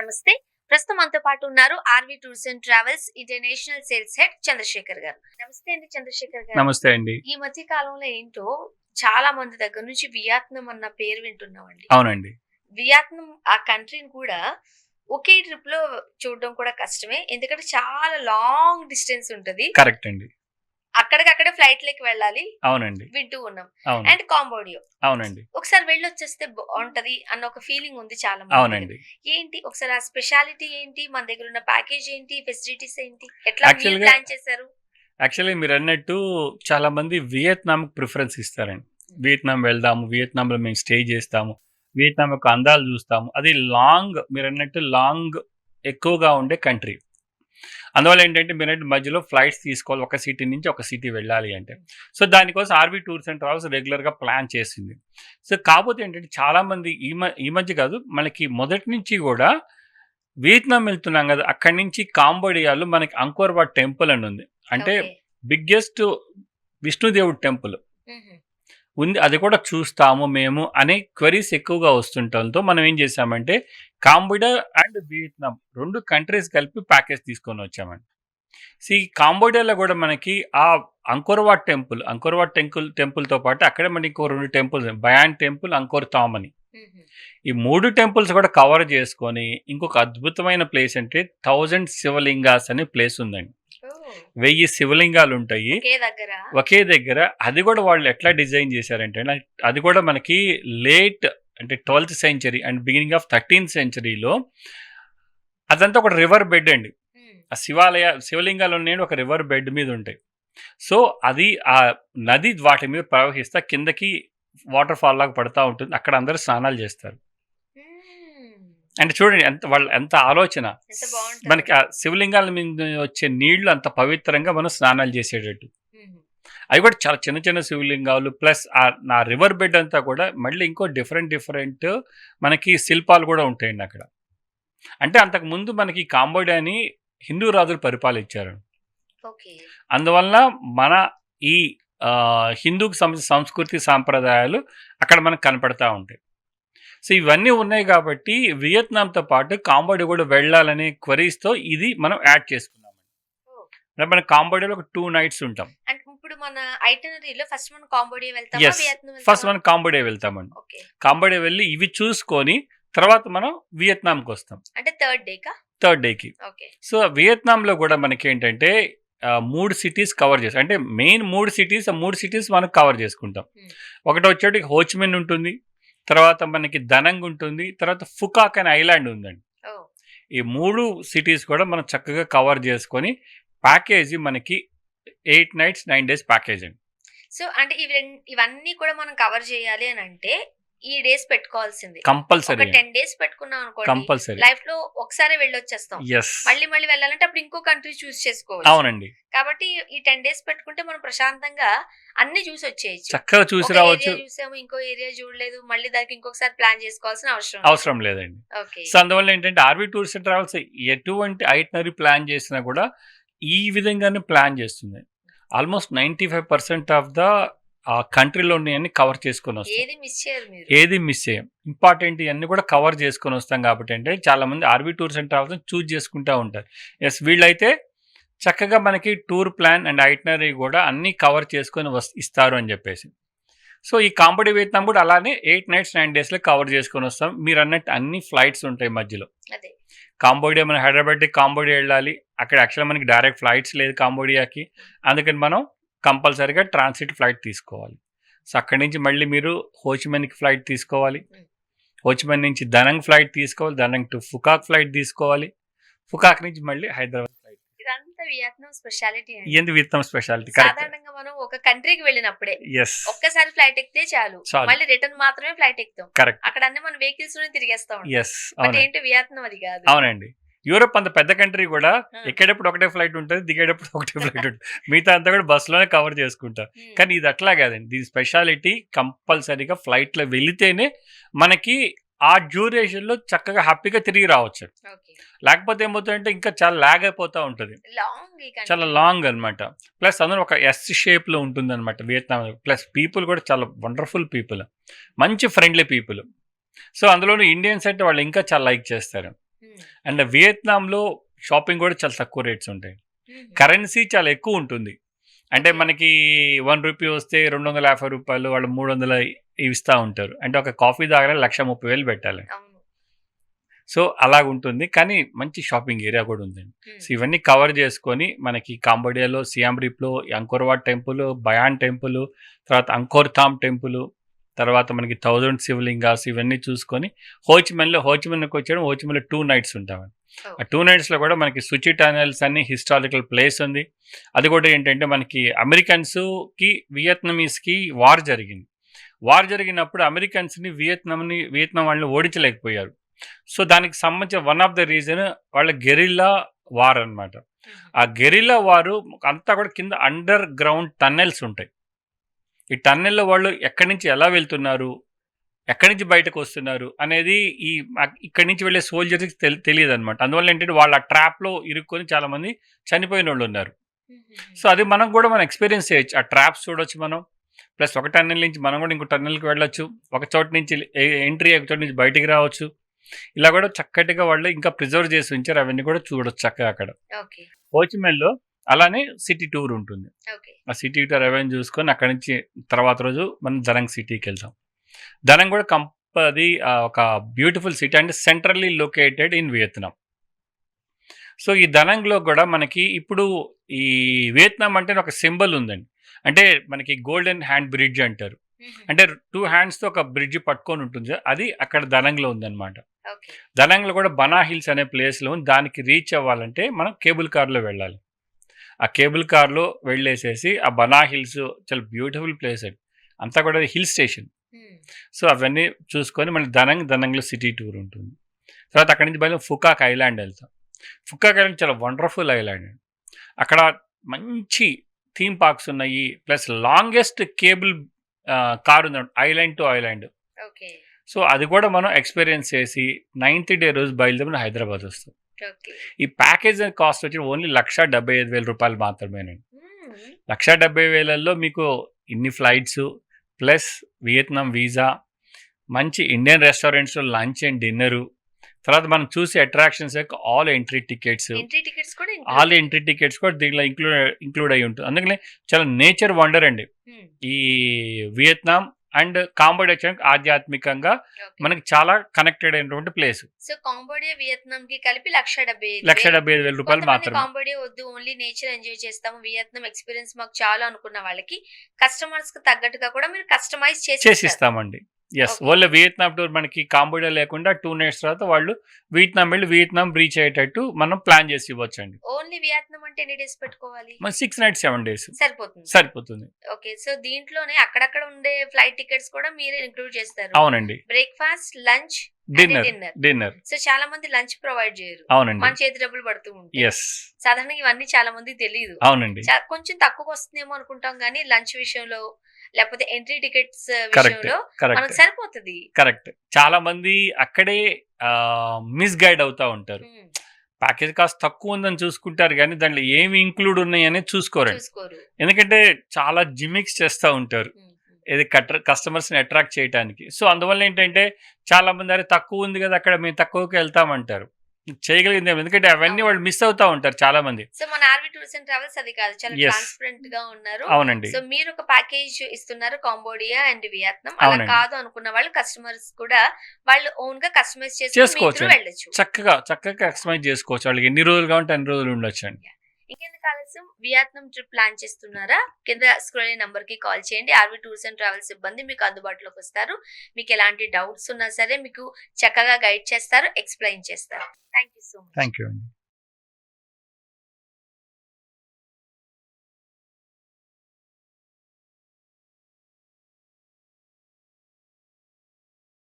నమస్తే. ప్రస్తుతం మనతో పాటు ఉన్నారు RV tours and travels international sales head Chandrashekhar గారు. నమస్తే అండి చంద్రశేఖర్ గారు. నమస్తే అండి. ఈ మధ్య కాలంలో ఏంటో చాలా మంది దగ్గర నుంచి వియత్నాం అన్న పేరు వింటున్నామండి. అవునండి. వియత్నాం ఆ కంట్రీని కూడా ఒకే ట్రిప్ లో చూడడం కూడా కష్టమే. ఎందుకంటే చాలా లాంగ్ డిస్టెన్స్ ఉంటది. కరెక్ట్ అండి. అక్కడికక్కడే ఫ్లైట్ లెక్కి వెళ్ళాలి. అవునండి. వింటూ ఉన్నాం. అవును. అండ్ కాంబోడియో. అవునండి. ఒకసారి వెళ్ళొచ్చేస్తే బాగుంటది అన్న ఒక ఫీలింగ్ ఉంది చాలా మంది. అవునండి. ఏంటి ఒకసారి ఆ స్పెషాలిటీ ఏంటి, మన దగ్గర ఉన్న ప్యాకేజ్ ఏంటి, ఫెసిలిటీస్ ఏంటి, ఎట్లా యాక్చువల్గా ప్లాన్ చేశారు? యాక్చువల్లీ మీరు అన్నట్టు చాలా మంది వియత్నాం ప్రిఫరెన్స్ ఇస్తారండి. వియత్నాం వెళ్దాము, వియత్నాంలో మేము స్టే చేస్తాము, వియత్నాం యొక్క అందాలు చూస్తాము. అది లాంగ్, మీరు అన్నట్టు లాంగ్ ఎక్కువగా ఉండే కంట్రీ. అందువల్ల ఏంటంటే మీరు మధ్యలో ఫ్లైట్స్ తీసుకోవాలి, ఒక సిటీ నుంచి ఒక సిటీ వెళ్ళాలి అంటే. సో దానికోసం ఆర్బీ టూర్స్ అండ్ ట్రావెల్స్ రెగ్యులర్గా ప్లాన్ చేసింది. సో కాకపోతే ఏంటంటే చాలామంది ఈ మధ్య కాదు, మనకి మొదటి నుంచి కూడా వియత్నాం వెళ్తున్నాం కదా, అక్కడి నుంచి కాంబోడియాలో మనకి అంకోర్ వాట్ టెంపుల్ అని ఉంది. అంటే బిగ్గెస్ట్ విష్ణుదేవుడు టెంపుల్ ఉంది. అది కూడా చూస్తాము మేము అనే క్వరీస్ ఎక్కువగా వస్తుండటంతో మనం ఏం చేసామంటే కాంబోడియా అండ్ వియత్నాం రెండు కంట్రీస్ కలిపి ప్యాకేజ్ తీసుకొని వచ్చామండి. సో ఈ కాంబోడియాలో కూడా మనకి ఆ అంకోర్ వాట్ టెంపుల్తో పాటు అక్కడే మనకి ఇంకో రెండు temples, Bayan temple, Angkor Dham అని, ఈ మూడు టెంపుల్స్ కూడా కవర్ చేసుకొని ఇంకొక అద్భుతమైన ప్లేస్ అంటే 1000 శివలింగాస్ అనే ప్లేస్ ఉందండి. 1000 శివలింగాలు ఉంటాయి ఒకే దగ్గర. అది కూడా వాళ్ళు ఎట్లా డిజైన్ చేశారంటే, అది కూడా మనకి లేట్ అంటే 12th century and beginning of 13th సెంచరీలో అదంతా ఒక రివర్ బెడ్ అండి. ఆ శివలింగాలు ఉన్నాయండి, ఒక రివర్ బెడ్ మీద ఉంటాయి. సో అది ఆ నది వాటి మీద ప్రవహిస్తా కిందకి వాటర్ ఫాల్ లాగా పడతా ఉంటుంది. అక్కడ అందరూ స్నానాలు చేస్తారు. అంటే చూడండి ఎంత ఆలోచన. మనకి ఆ శివలింగాల మీద వచ్చే నీళ్లు అంత పవిత్రంగా మనం స్నానాలు చేసేటట్టు. అవి కూడా చాలా చిన్న చిన్న శివలింగాలు, ప్లస్ నా రివర్ బెడ్ అంతా కూడా మళ్ళీ ఇంకో డిఫరెంట్ మనకి శిల్పాలు కూడా ఉంటాయండి అక్కడ. అంటే అంతకు ముందు మనకి కాంబోడియాని హిందూ రాజులు పరిపాలించారు. అందువల్ల మన ఈ హిందూకి సంస్కృతి సాంప్రదాయాలు అక్కడ మనకు కనపడతా ఉంటాయి. సో ఇవన్నీ ఉన్నాయి కాబట్టి వియత్నాంతో పాటు కాంబోడియా కూడా వెళ్ళాలనే క్వరీస్తో ఇది మనం యాడ్ చేసుకున్నాం. మన కాంబోడియాలో ఒక 2 nights ఉంటాం. ఇప్పుడు మన ఐటినరీలో ఫస్ట్ మనం కాంబోడియా వెళ్తాం. ఫస్ట్ మనం కాంబోడియా వెళ్తామండి. కాంబోడియా వెళ్ళి ఇవి చూసుకొని తర్వాత మనం వియత్నాంకి వస్తాం. అంటే థర్డ్ డేకి. సో వియత్నాంలో కూడా మనకి ఏంటంటే 3 cities కవర్ చేస్తాం. అంటే మెయిన్ 3 cities మనం కవర్ చేసుకుంటాం. ఒకటి వచ్చేటికి హోచిమిన్ ఉంటుంది, తర్వాత మనకి దనంగ్ ఉంటుంది, తర్వాత ఫుకాక్ అనే ఐలాండ్ ఉందండి. ఈ 3 cities కూడా మనం చక్కగా కవర్ చేసుకొని ప్యాకేజీ మనకి 8 nights 9 days ప్యాకేజ్ అండి. సో అంటే ఇవన్నీ కూడా మనం కవర్ చేయాలి అని అంటే ఈ డేస్ పెట్టుకోవాల్సింది కంపల్సరీ. 10 days పెట్టుకున్నాం అనుకోండి, లైఫ్ లో ఒకసారి వెళ్ళొచ్చేస్తాం. మళ్ళీ వెళ్ళాలంటే అప్పుడు ఇంకో కంట్రీ చూస్ చేసుకోవాలి. అవునండి. కాబట్టి ఈ 10 days పెట్టుకుంటే మనం ప్రశాంతంగా అన్ని చూసి వచ్చేయచ్చు, చక్కగా చూసి రావచ్చు. చూసాము, ఇంకో ఏరియా చూడలేదు, మళ్ళీ దానికి ఇంకొకసారి ప్లాన్ చేసుకోవాల్సిన అవసరం లేదండి. సో అందువల్ల ఏంటంటే ఆర్వి టూర్స్ అండ్ ట్రావెల్స్ ఎటువంటి ఐటినరీ ప్లాన్ చేసినా కూడా ఈ విధంగానే ప్లాన్ చేస్తుంది. ఆల్మోస్ట్ 95% ఆఫ్ ద కంట్రీలో అన్ని కవర్ చేసుకొని వస్తాం. ఏది మిస్ చేయం. ఇంపార్టెంట్ ఇవన్నీ కూడా కవర్ చేసుకొని వస్తాం. కాబట్టి అంటే చాలా మంది RV tours and travels choose చేసుకుంటూ ఉంటారు. వీళ్ళైతే చక్కగా మనకి టూర్ ప్లాన్ అండ్ ఐటినరీ కూడా అన్ని కవర్ చేసుకొని ఇస్తారు అని చెప్పేసి. సో ఈ కాంబోడియా వియత్నాం కూడా అలానే 8 nights 9 days కవర్ చేసుకొని వస్తాం. మీరు అన్నట్టు అన్ని ఫ్లైట్స్ ఉంటాయి మధ్యలో. కాంబోడియా మనం హైదరాబాద్ కాంబోడియా వెళ్ళాలి, అక్కడ యాక్చువల్గా మనకి డైరెక్ట్ ఫ్లైట్స్ లేదు కాంబోడియాకి. అందుకని మనం కంపల్సరీగా ట్రాన్సిట్ ఫ్లైట్ తీసుకోవాలి. సో అక్కడి నుంచి మళ్ళీ మీరు హోచిమిన్కి ఫ్లైట్ తీసుకోవాలి, హోచిమిన్ నుంచి దనంగ్ ఫ్లైట్ తీసుకోవాలి, దనంగ్ టు ఫుకాక్ ఫ్లైట్ తీసుకోవాలి, ఫుకాక్ నుంచి మళ్ళీ Hyderabad flight. Vietnam speciality. Vietnam speciality. సాధారణంగా మనం ఒక కంట్రీకి వెళ్ళినప్పుడే ఒక్కసారి ఫ్లైట్ ఎక్కితే చాలు, మళ్ళీ రిటర్న్ మాత్రమే ఫ్లైట్ ఎక్కుతాం. అక్కడ అన్ని మన వెహికల్స్ తిరిగేస్తాం. ఏంటి వియత్నాం అది కాదు. అవునండి. యూరోప్ అంత పెద్ద కంట్రీ కూడా ఎక్కేటప్పుడు ఒకటే ఫ్లైట్ ఉంటుంది, దిగేటప్పుడు ఒకటే ఫ్లైట్ ఉంటుంది. మిగతా అంతా కూడా బస్సులోనే కవర్ చేసుకుంటాం. కానీ ఇది అట్లా కాదండి. దీని స్పెషాలిటీ కంపల్సరీగా ఫ్లైట్లో వెళితేనే మనకి ఆ డ్యూరేషన్లో చక్కగా హ్యాపీగా తిరిగి రావచ్చు. లేకపోతే ఏమవుతుందంటే ఇంకా చాలా లాగ్ అయిపోతూ ఉంటుంది, చాలా లాంగ్ అనమాట. ప్లస్ అందులో ఒక ఎస్ షేప్లో ఉంటుంది అనమాట వియత్నాం. ప్లస్ పీపుల్ కూడా చాలా వండర్ఫుల్ పీపుల్, మంచి ఫ్రెండ్లీ పీపుల్. సో అందులోనూ ఇండియన్స్ అంటే వాళ్ళు ఇంకా చాలా లైక్ చేస్తారు. అండ్ వియత్నాంలో షాపింగ్ కూడా చాలా తక్కువ రేట్స్ ఉంటాయి. కరెన్సీ చాలా ఎక్కువ ఉంటుంది. అంటే మనకి 1 రూపీ వస్తే 250 రూపాయలు, వాళ్ళు 300 ఇస్తా ఉంటారు. అంటే ఒక కాఫీ తాగాలి 1,30,000 పెట్టాలి. సో అలాగుంటుంది. కానీ మంచి షాపింగ్ ఏరియా కూడా ఉందండి. సో ఇవన్నీ కవర్ చేసుకొని మనకి కాంబోడియాలో సియామ్ రీప్లో అంకోర్వాట్ టెంపుల్, బయాన్ టెంపుల్, తర్వాత అంకోర్ థామ్ టెంపుల్, తర్వాత మనకి 1000 శివలింగాస్ ఇవన్నీ చూసుకొని హోచిమిన్కి వచ్చాడు. హోచిమిన్లో 2 nights ఉంటామండి. ఆ 2 nights కూడా మనకి సుచి టనల్స్ అని హిస్టారికల్ ప్లేస్ ఉంది. అది కూడా ఏంటంటే మనకి అమెరికన్స్కి వియత్నమీస్కి వార్ జరిగినప్పుడు అమెరికన్స్ని వియత్నాం వాళ్ళని ఓడించలేకపోయారు. సో దానికి సంబంధించిన వన్ ఆఫ్ ద రీజన్ వాళ్ళ గెరిల్లా వార్ అనమాట. ఆ గెరిల్లా వారు అంతా కూడా కింద అండర్ గ్రౌండ్ టన్నెల్స్ ఉంటాయి. ఈ టన్నెల్లో వాళ్ళు ఎక్కడి నుంచి ఎలా వెళ్తున్నారు, ఎక్కడి నుంచి బయటకు వస్తున్నారు అనేది ఇక్కడి నుంచి వెళ్ళే సోల్జర్స్కి తెలియదు అనమాట. అందువల్ల ఏంటంటే వాళ్ళ ట్రాప్లో ఇరుక్కొని చాలామంది చనిపోయిన వాళ్ళు ఉన్నారు. సో అది మనం ఎక్స్పీరియన్స్ చేయొచ్చు. ఆ ట్రాప్స్ చూడొచ్చు మనం. ప్లస్ ఒక టన్నెల్ నుంచి మనం కూడా ఇంకో టన్నెల్కి వెళ్ళొచ్చు. ఒక చోట నుంచి ఎంట్రీ, ఒక చోట నుంచి బయటికి రావచ్చు. ఇలా కూడా చక్కటిగా వాళ్ళు ఇంకా ప్రిజర్వ్ చేసి ఉంచారు. అవన్నీ కూడా చూడొచ్చు చక్కగా అక్కడ. హోచిమిన్లో అలానే సిటీ టూర్ ఉంటుంది. ఆ సిటీ టూర్ అవన్నీ చూసుకొని అక్కడి నుంచి తర్వాత రోజు మనం దరంగ్ సిటీకి వెళ్తాం. దరంగ్ కూడా అది ఒక beautiful city and centrally located in Vietnam. So ఈ దరంగ్లో కూడా మనకి ఇప్పుడు ఈ వియత్నాం అంటే ఒక సింబల్ ఉందండి. అంటే మనకి గోల్డెన్ హ్యాండ్ బ్రిడ్జ్ అంటారు. అంటే 2 handsతో ఒక బ్రిడ్జ్ పట్టుకొని ఉంటుంది. అది అక్కడ దరంగ్లో ఉందన్నమాట. దరంగ్లో కూడా బనా హిల్స్ అనే ప్లేస్లో దానికి రీచ్ అవ్వాలంటే మనం కేబుల్ కార్లో వెళ్ళాలి. ఆ కేబుల్ కార్లో వెళ్ళేసేసి ఆ బనా హిల్స్ చాలా బ్యూటిఫుల్ ప్లేస్ అండి. అంతా కూడా హిల్ స్టేషన్. సో అవన్నీ చూసుకొని మళ్ళీ దరంగ్లో సిటీ టూర్ ఉంటుంది. తర్వాత అక్కడి నుంచి బయలు ఫుకాక్ ఐలాండ్ వెళ్తాం. ఫుకాక్ ఐలాండ్ చాలా వండర్ఫుల్ ఐలాండ్ అండి. అక్కడ మంచి థీమ్ పార్క్స్ ఉన్నాయి. ప్లస్ లాంగెస్ట్ కేబుల్ కార్ ఉంది ఐలాండ్ టు ఐలాండ్. సో అది కూడా మనం ఎక్స్పీరియన్స్ చేసి 9th day రోజు బయలుదేరి మనం హైదరాబాద్ వస్తాం. ఈ ప్యాకేజ్ కాస్ట్ వచ్చి ఓన్లీ 1,75,000 రూపాయలు మాత్రమేనండి. 1,70,000లో మీకు ఇన్ని ఫ్లైట్స్ ప్లస్ వియత్నాం వీసా, మంచి ఇండియన్ రెస్టారెంట్స్లో లంచ్ అండ్ డిన్నరు, తర్వాత మనం చూసే అట్రాక్షన్స్ ఆల్ ఎంట్రీ టికెట్స్ కూడా దీనిలో ఇంక్లూడ్ అయి ఉంటుంది. అందుకని చాలా నేచర్ వండర్ అండి ఈ వియత్నాం. అండ్ కాంబోడియా ఆధ్యాత్మికంగా మనకి చాలా కనెక్టెడ్ అయినటువంటి ప్లేస్. సో కాంబోడియా వియత్నాం కి కలిపి 1,75,000 రూపాయలు మాత్రమే. కాంబోడియా వద్దు, ఓన్లీ నేచర్ ఎంజాయ్ చేస్తాము, వియత్నాం ఎక్స్పీరియన్స్ మాకు చాలా అనుకున్న వాళ్ళకి కస్టమర్స్ కి తగ్గట్టుగా కూడా మీరు కస్టమైజ్ చేసిస్తామండి. ఎస్, వాళ్ళ వియత్నాం టూర్ మనకి కాంబోడియా లేకుండా 2 nights తర్వాత వాళ్ళు వియత్నాం వెళ్ళి వియత్నాం రీచ్ అయ్యేటట్టు మనం ప్లాన్ చేసి ఇవ్వచ్చండి. ఓన్లీ వియత్నాం అంటే ఎన్ని డేస్ పెట్టుకోవాలి? 6 nights 7 days సరిపోతుంది. ఓకే, సో దీంట్లోనే అక్కడక్కడ ఉండే ఫ్లైట్ టికెట్స్ కూడా మీరే ఇంక్లూడ్ చేస్తారు? అవునండి. Breakfast, lunch, dinner. సో చాలా మంది లంచ్ ప్రొవైడ్ చేయరు. అవునండి. మన చేతి డబ్బులు పడుతూ ఉంటాయి. సాధారణంగా ఇవన్నీ చాలా మంది తెలియదు. అవునండి. కొంచెం తక్కువ వస్తుందేమో అనుకుంటాం కానీ లంచ్ విషయంలో లేకపోతే ఎంట్రీ టికెట్స్ విషయంలో మనకు సరిపోతుంది. కరెక్ట్. చాలా మంది అక్కడే మిస్గైడ్ అవుతా ఉంటారు. ప్యాకేజ్ కాస్ట్ తక్కువ ఉందని చూసుకుంటారు కానీ దాంట్లో ఏమి ఇంక్లూడ్ ఉన్నాయి అనేది చూసుకోరు. ఎందుకంటే చాలా జిమిక్స్ చేస్తూ ఉంటారు ఇది కస్టమర్స్ని అట్రాక్ట్ చేయడానికి. సో అందువల్ల ఏంటంటే చాలా మంది అరే తక్కువ ఉంది కదా అక్కడ మేము తక్కువకి వెళ్తామంటారు. చేయగలిగింది ఎందుకంటే అవన్నీ వాళ్ళు మిస్ అవుతా ఉంటారు చాలా మంది. సో మన ఆర్వి టూర్స్ అండ్ ట్రావెల్స్ అది కాదు, చాలా ట్రాన్స్పరెంట్ గా ఉన్నారు. అవునండి. సో మీరు ఒక ప్యాకేజ్ ఇస్తున్నారు కాంబోడియా అండ్ వియత్నాం. అలా కాదు అనుకున్న వాళ్ళు కస్టమర్స్ కూడా వాళ్ళు ఓన్ గా కస్టమైజ్ చేసుకోవచ్చు. చక్కగా కస్టమైజ్ చేసుకోవచ్చు. వాళ్ళకి ఎన్ని రోజులు కావాలంటే అన్ని రోజులు ఉండొచ్చు అండి. ఇంకెందుకు ఆలస్యం, వియత్నాం ట్రిప్ ప్లాన్ చేస్తున్నారా? కింద స్క్రోల్ నంబర్ కి కాల్ చేయండి. ఆర్వి టూర్స్ అండ్ ట్రావెల్స్ సిబ్బంది మీకు అందుబాటులోకి వస్తారు. మీకు ఎలాంటి డౌట్స్ ఉన్నా సరే మీకు చక్కగా గైడ్ చేస్తారు, ఎక్స్ప్లెయిన్ చేస్తారు. Thank you so much. Thank you అండి.